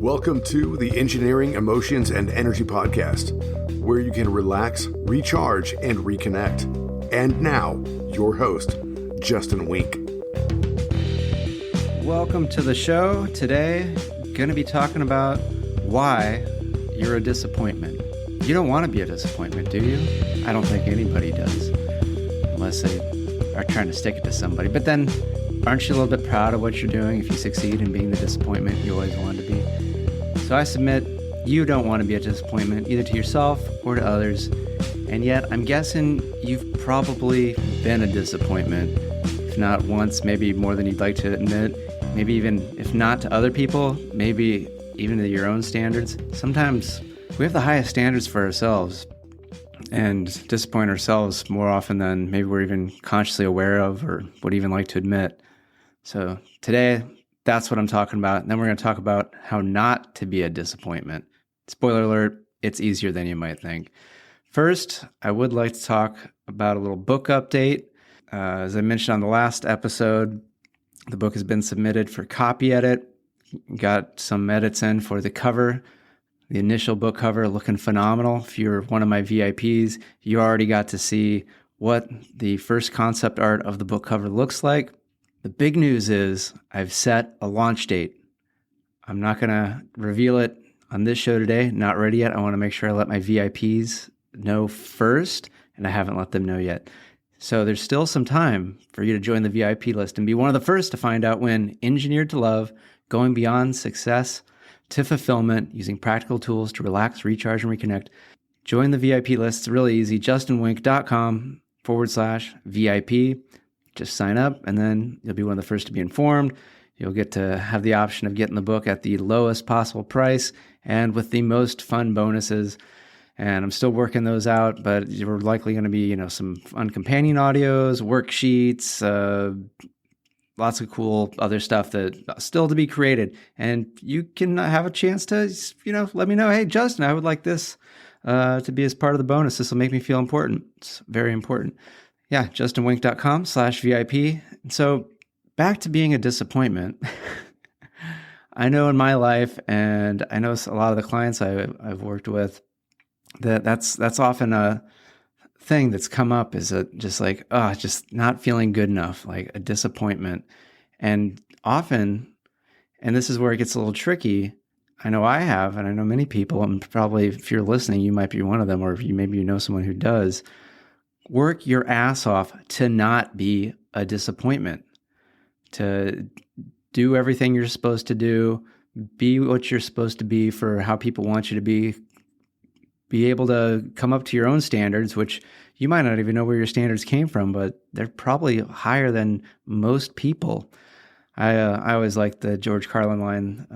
Welcome to the Engineering, Emotions, and Energy Podcast, where you can relax, recharge, and reconnect. And now, your host, Justin Wink. Welcome to the show. Today, going to be talking about why you're a disappointment. You don't want to be a disappointment, do you? I don't think anybody does, unless they are trying to stick it to somebody. But then, aren't you a little bit proud of what you're doing if you succeed in being the disappointment you always wanted to be? So I submit you don't want to be a disappointment, either to yourself or to others. And yet, I'm guessing you've probably been a disappointment, if not once, maybe more than you'd like to admit. Maybe even, if not to other people, maybe even to your own standards. Sometimes we have the highest standards for ourselves and disappoint ourselves more often than maybe we're even consciously aware of or would even like to admit. So today, that's what I'm talking about. And then we're going to talk about how not to be a disappointment. Spoiler alert, it's easier than you might think. First, I would like to talk about a little book update. As I mentioned on the last episode, the book has been submitted for copy edit. Got some edits in for the cover. The initial book cover looking phenomenal. If you're one of my VIPs, you already got to see what the first concept art of the book cover looks like. The big news is I've set a launch date. I'm not going to reveal it on this show today. Not ready yet. I want to make sure I let my VIPs know first, and I haven't let them know yet. So there's still some time for you to join the VIP list and be one of the first to find out when Engineered to Love, going beyond success to fulfillment, using practical tools to relax, recharge, and reconnect. Join the VIP list. It's really easy. justinwink.com/VIP. Just sign up, and then you'll be one of the first to be informed. You'll get to have the option of getting the book at the lowest possible price and with the most fun bonuses. And I'm still working those out, but you're likely going to be, some fun companion audios, worksheets, lots of cool other stuff that still to be created. And you can have a chance to, let me know, hey, Justin, I would like this to be as part of the bonus. This will make me feel important. It's very important. Yeah, justinwink.com/VIP. So back to being a disappointment. I know in my life, and I know a lot of the clients I've worked with, that's often a thing that's come up is just not feeling good enough, like a disappointment. And often, and this is where it gets a little tricky, I know I have, and I know many people, and probably if you're listening, you might be one of them, or if maybe you know someone who does, work your ass off to not be a disappointment, to do everything you're supposed to do, be what you're supposed to be for how people want you to be able to come up to your own standards, which you might not even know where your standards came from, but they're probably higher than most people. I always like the George Carlin line.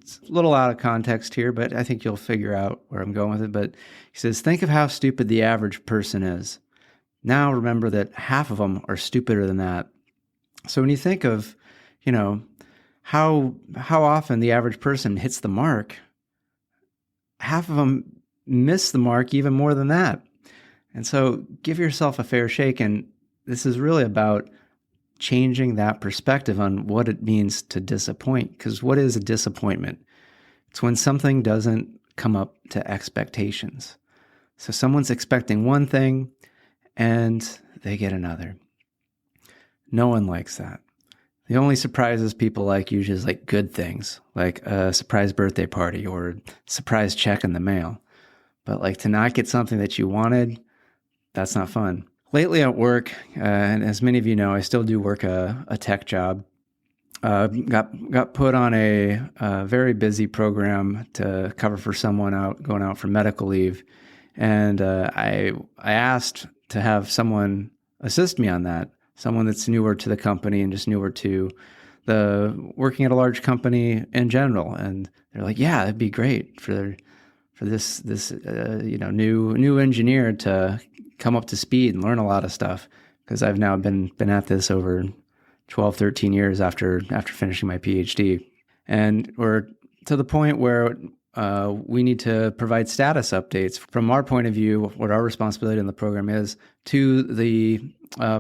It's a little out of context here, but I think you'll figure out where I'm going with it. But he says, think of how stupid the average person is. Now remember that half of them are stupider than that. So when you think of, how often the average person hits the mark, half of them miss the mark even more than that. And so give yourself a fair shake. And this is really about changing that perspective on what it means to disappoint. Because what is a disappointment? It's when something doesn't come up to expectations. So someone's expecting one thing and they get another. No one likes that. The only surprises people like usually is like good things, like a surprise birthday party or a surprise check in the mail. But like to not get something that you wanted, that's not fun. Lately at work, and as many of you know, I still do work a tech job. Got put on a very busy program to cover for someone going out for medical leave. And I asked to have someone assist me on that, someone that's newer to the company and just newer to the working at a large company in general. And they're like, yeah, that'd be great for this new engineer to come up to speed and learn a lot of stuff, because I've now been at this over 12, 13 years after finishing my Ph.D. And we're to the point where we need to provide status updates from our point of view, what our responsibility in the program is, to the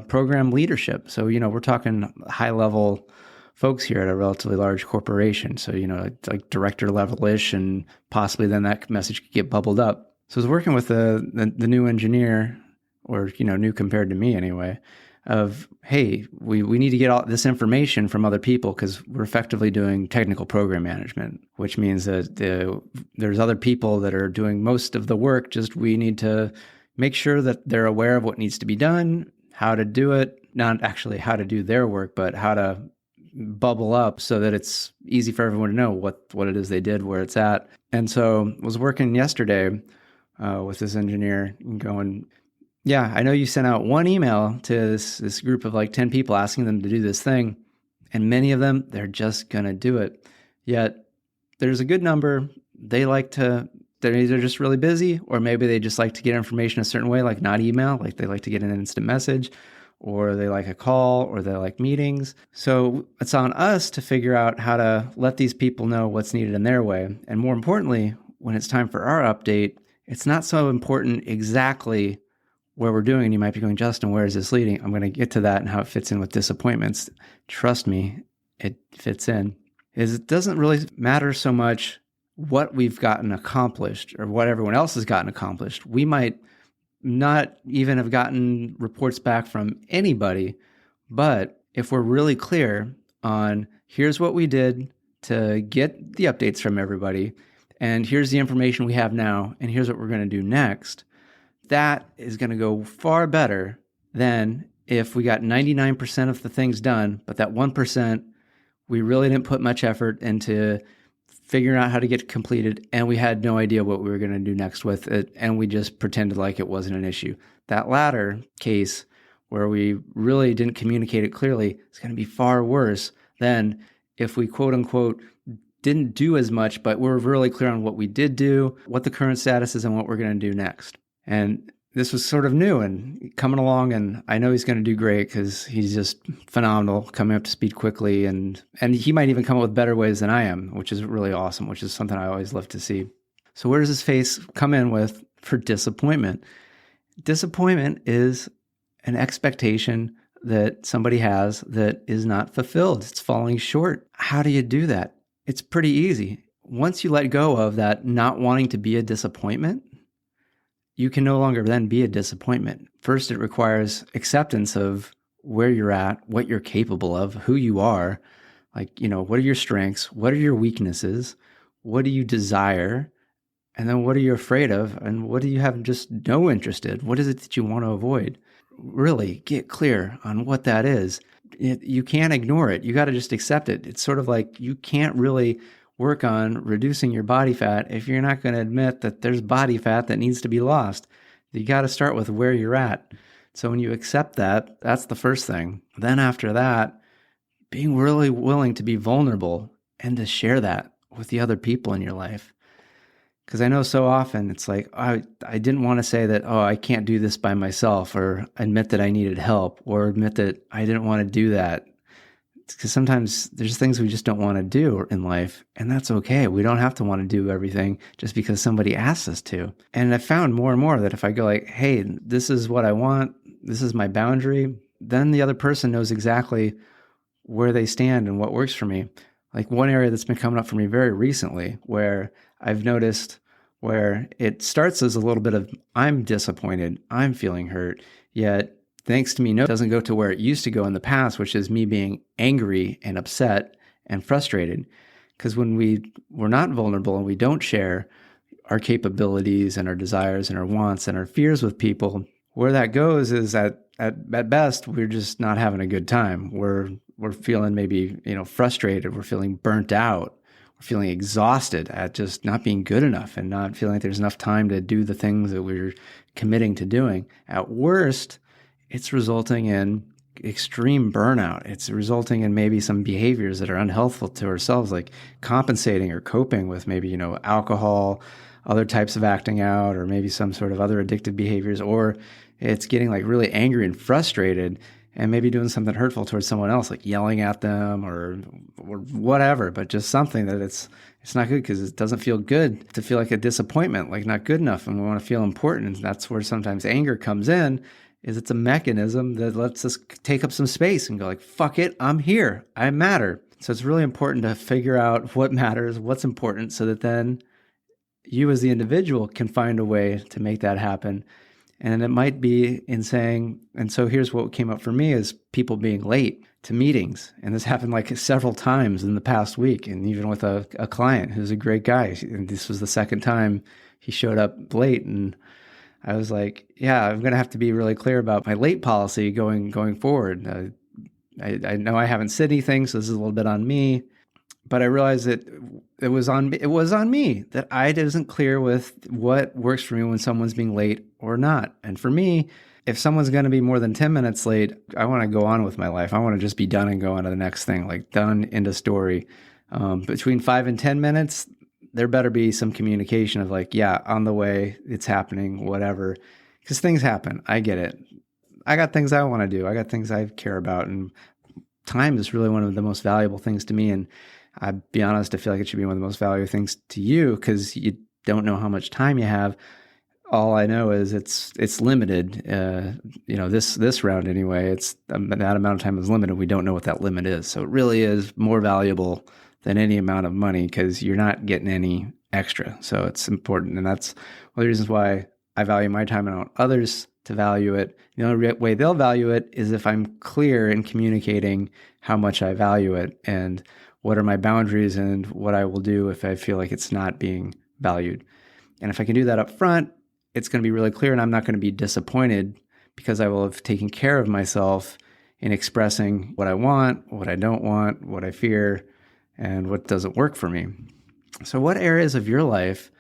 program leadership. So, we're talking high-level folks here at a relatively large corporation. So, like director level-ish, and possibly then that message could get bubbled up. So I was working with the new engineer, or, new compared to me anyway, of, hey, we need to get all this information from other people because we're effectively doing technical program management, which means that there's other people that are doing most of the work. Just we need to make sure that they're aware of what needs to be done, how to do it, not actually how to do their work, but how to bubble up so that it's easy for everyone to know what it is they did, where it's at. And so I was working yesterday with this engineer going, yeah, I know you sent out one email to this group of like 10 people asking them to do this thing, and many of them, they're just going to do it. Yet there's a good number, they're either just really busy, or maybe they just like to get information a certain way, like not email, like they like to get an instant message, or they like a call, or they like meetings. So it's on us to figure out how to let these people know what's needed in their way. And more importantly, when it's time for our update, it's not so important exactly where we're doing. And you might be going, Justin, where is this leading? I'm going to get to that and how it fits in with disappointments. Trust me, it fits in. It doesn't really matter so much what we've gotten accomplished or what everyone else has gotten accomplished. We might not even have gotten reports back from anybody, but if we're really clear on here's what we did to get the updates from everybody, and here's the information we have now, and here's what we're going to do next, that is going to go far better than if we got 99% of the things done, but that 1%, we really didn't put much effort into figuring out how to get completed, and we had no idea what we were going to do next with it, and we just pretended like it wasn't an issue. That latter case, where we really didn't communicate it clearly, is going to be far worse than if we, quote unquote, didn't do as much, but we're really clear on what we did do, what the current status is, and what we're going to do next. And this was sort of new and coming along, and I know he's going to do great because he's just phenomenal, coming up to speed quickly, and he might even come up with better ways than I am, which is really awesome, which is something I always love to see. So where does this face come in with for disappointment? Disappointment is an expectation that somebody has that is not fulfilled. It's falling short. How do you do that? It's pretty easy. Once you let go of that not wanting to be a disappointment, you can no longer then be a disappointment. First, it requires acceptance of where you're at, what you're capable of, who you are. Like, what are your strengths? What are your weaknesses? What do you desire? And then what are you afraid of? And what do you have just no interest in? What is it that you want to avoid? Really get clear on what that is. You can't ignore it. You got to just accept it. It's sort of like you can't really work on reducing your body fat if you're not going to admit that there's body fat that needs to be lost. You got to start with where you're at. So when you accept that, that's the first thing. Then after that, being really willing to be vulnerable and to share that with the other people in your life. Because I know so often it's like, I didn't want to say that, I can't do this by myself, or admit that I needed help, or admit that I didn't want to do that. Because sometimes there's things we just don't want to do in life, and that's okay. We don't have to want to do everything just because somebody asks us to. And I found more and more that if I go like, hey, this is what I want, this is my boundary, then the other person knows exactly where they stand and what works for me. Like one area that's been coming up for me very recently, where I've noticed where it starts as a little bit of, I'm disappointed, I'm feeling hurt, yet thanks to me, it doesn't go to where it used to go in the past, which is me being angry and upset and frustrated. Because when we're not vulnerable and we don't share our capabilities and our desires and our wants and our fears with people, where that goes is at best, we're just not having a good time. We're feeling maybe, frustrated. We're feeling burnt out. We're feeling exhausted at just not being good enough and not feeling like there's enough time to do the things that we're committing to doing. At worst, it's resulting in extreme burnout. It's resulting in maybe some behaviors that are unhealthful to ourselves, like compensating or coping with maybe, alcohol, other types of acting out, or maybe some sort of other addictive behaviors, or it's getting like really angry and frustrated and maybe doing something hurtful towards someone else, like yelling at them or whatever, but just something that it's not good because it doesn't feel good to feel like a disappointment, like not good enough, and we want to feel important. And that's where sometimes anger comes in, is it's a mechanism that lets us take up some space and go like, fuck it, I'm here, I matter. So it's really important to figure out what matters, what's important, so that then you as the individual can find a way to make that happen. And it might be in saying, and so here's what came up for me is people being late to meetings. And this happened like several times in the past week. And even with a client who's a great guy. And this was the second time he showed up late. And I was like, yeah, I'm going to have to be really clear about my late policy going forward. I know I haven't said anything, so this is a little bit on me. But I realized that it was on me that I wasn't clear with what works for me when someone's being late or not. And for me, if someone's going to be more than 10 minutes late, I want to go on with my life. I want to just be done and go on to the next thing, like done, end of story. Between 5 and 10 minutes, there better be some communication of like, yeah, on the way, it's happening, whatever. Because things happen. I get it. I got things I want to do. I got things I care about. And time is really one of the most valuable things to me. And I'll be honest, I feel like it should be one of the most valuable things to you because you don't know how much time you have. All I know is it's limited. This round anyway, it's that amount of time is limited. We don't know what that limit is. So it really is more valuable than any amount of money because you're not getting any extra. So it's important. And that's one of the reasons why I value my time and I want others to value it. The only way they'll value it is if I'm clear in communicating how much I value it and what are my boundaries and what I will do if I feel like it's not being valued. And if I can do that up front, it's going to be really clear and I'm not going to be disappointed because I will have taken care of myself in expressing what I want, what I don't want, what I fear, and what doesn't work for me. So what areas of your life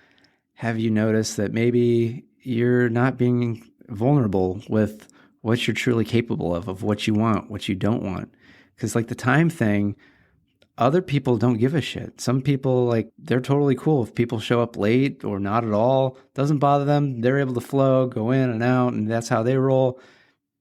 have you noticed that maybe you're not being vulnerable with what you're truly capable of what you want, what you don't want? Because like the time thing, other people don't give a shit. Some people, like, they're totally cool if people show up late or not at all. Doesn't bother them. They're able to flow, go in and out, and that's how they roll.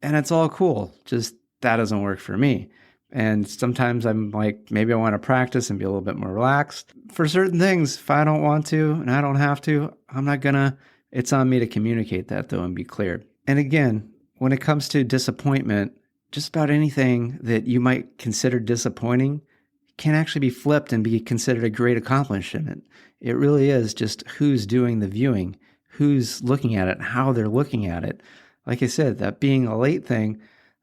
And it's all cool. Just that doesn't work for me. And sometimes I'm like, maybe I want to practice and be a little bit more relaxed. For certain things, if I don't want to and I don't have to, I'm not gonna. It's on me to communicate that, though, and be clear. And again, when it comes to disappointment, just about anything that you might consider disappointing can actually be flipped and be considered a great accomplishment. It really is just who's doing the viewing, who's looking at it, how they're looking at it. Like I said, that being a late thing,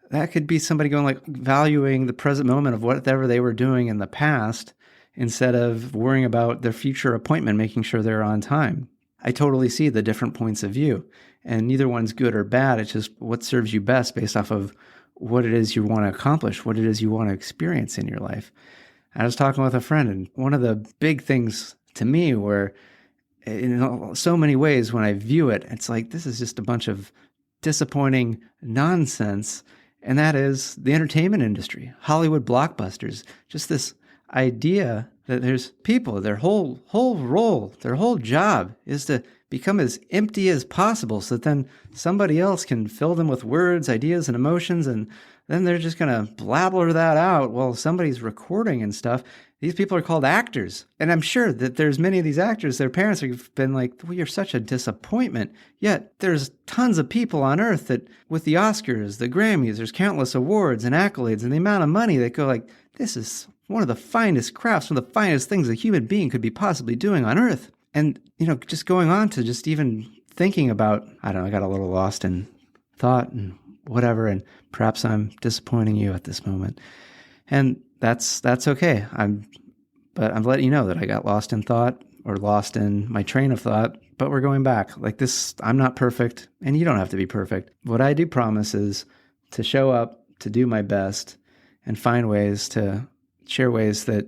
that could be somebody going like valuing the present moment of whatever they were doing in the past instead of worrying about their future appointment, making sure they're on time. I totally see the different points of view, and neither one's good or bad. It's just what serves you best based off of what it is you want to accomplish, what it is you want to experience in your life. I was talking with a friend, and one of the big things to me were, in so many ways, when I view it, it's like, this is just a bunch of disappointing nonsense. And that is the entertainment industry, Hollywood blockbusters, just this idea that there's people, their whole role, their whole job is to become as empty as possible so that then somebody else can fill them with words, ideas, and emotions, and then they're just going to blabber that out while somebody's recording and stuff. These people are called actors. And I'm sure that there's many of these actors, their parents have been like, well, you're such a disappointment. Yet there's tons of people on earth that with the Oscars, the Grammys, there's countless awards and accolades and the amount of money that go like, this is one of the finest crafts, one of the finest things a human being could be possibly doing on earth. And, just going on to just even thinking about, I don't know, I got a little lost in thought and whatever, and perhaps I'm disappointing you at this moment. And that's okay. But I'm letting you know that I got lost in thought or lost in my train of thought, but we're going back. Like this, I'm not perfect, and you don't have to be perfect. What I do promise is to show up, to do my best, and find ways to share ways that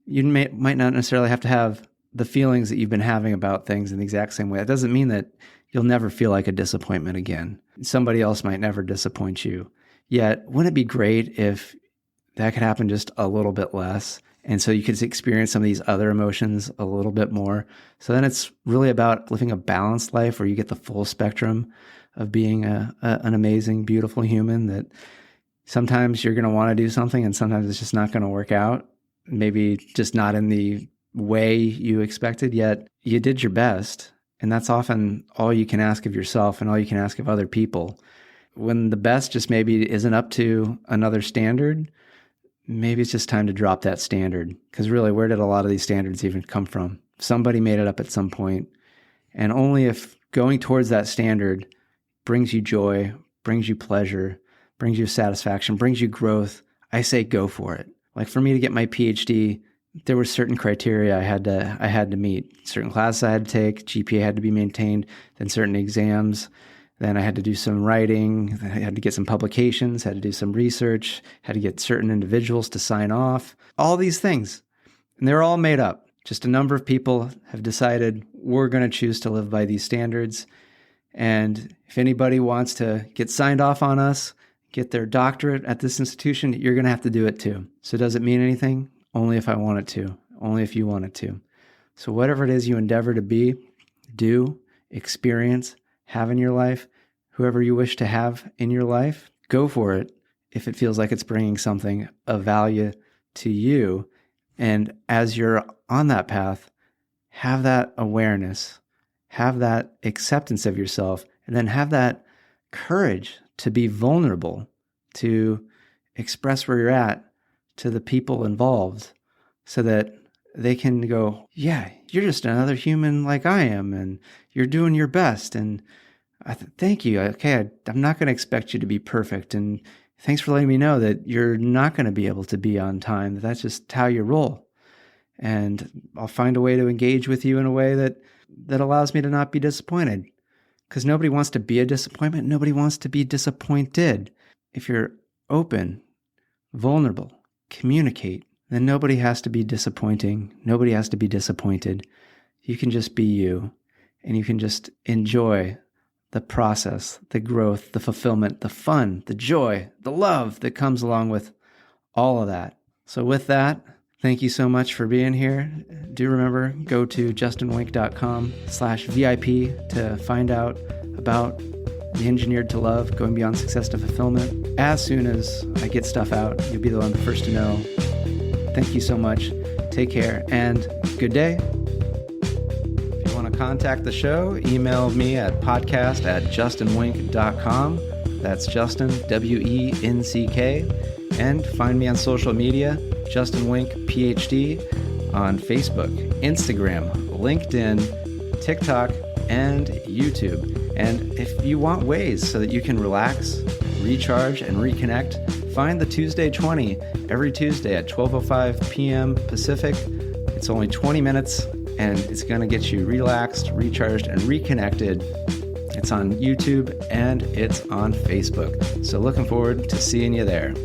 you might not necessarily have to have the feelings that you've been having about things in the exact same way. That doesn't mean that you'll never feel like a disappointment again. Somebody else might never disappoint you. Yet, wouldn't it be great if that could happen just a little bit less? And so you could experience some of these other emotions a little bit more. So then it's really about living a balanced life where you get the full spectrum of being an amazing, beautiful human, that sometimes you're going to want to do something and sometimes it's just not going to work out. Maybe just not in the way you expected, yet you did your best. And that's often all you can ask of yourself and all you can ask of other people. when the best just maybe isn't up to another standard, maybe it's just time to drop that standard. Because really, where did a lot of these standards even come from? Somebody made it up at some point. And only if going towards that standard brings you joy, brings you pleasure, brings you satisfaction, brings you growth, I say go for it. Like for me to get my PhD, there were certain criteria I had to meet. Certain classes I had to take, GPA had to be maintained, then certain exams. Then I had to do some writing, I had to get some publications, had to do some research, had to get certain individuals to sign off, all these things. And they're all made up. Just a number of people have decided we're going to choose to live by these standards. And if anybody wants to get signed off on us, get their doctorate at this institution, you're going to have to do it too. So does it mean anything? Only if I want it to, only if you want it to. So whatever it is you endeavor to be, do, experience, have in your life, whoever you wish to have in your life, go for it if it feels like it's bringing something of value to you. And as you're on that path, have that awareness, have that acceptance of yourself, and then have that courage to be vulnerable, to express where you're at to the people involved so that they can go, yeah, you're just another human like I am, and you're doing your best. And thank you. Okay, I'm not going to expect you to be perfect. And thanks for letting me know that you're not going to be able to be on time. That's just how you roll. And I'll find a way to engage with you in a way that allows me to not be disappointed. Because nobody wants to be a disappointment. Nobody wants to be disappointed. If you're open, vulnerable, communicate, then nobody has to be disappointing. Nobody has to be disappointed. You can just be you, and you can just enjoy the process, the growth, the fulfillment, the fun, the joy, the love that comes along with all of that. So with that, thank you so much for being here. Do remember, go to justinwink.com/VIP to find out about the Engineered to Love, Going Beyond Success to Fulfillment. As soon as I get stuff out, you'll be the one first to know. Thank you so much. Take care and good day. If you want to contact the show, email me at podcast@justinwink.com. That's Justin, WENCK. And find me on social media, Justin Wink, Ph.D. on Facebook, Instagram, LinkedIn, TikTok, and YouTube. And if you want ways so that you can relax, recharge, and reconnect, find the Tuesday 20 every Tuesday at 12:05 p.m. Pacific. It's only 20 minutes, and it's going to get you relaxed, recharged, and reconnected. It's on YouTube, and it's on Facebook. So looking forward to seeing you there.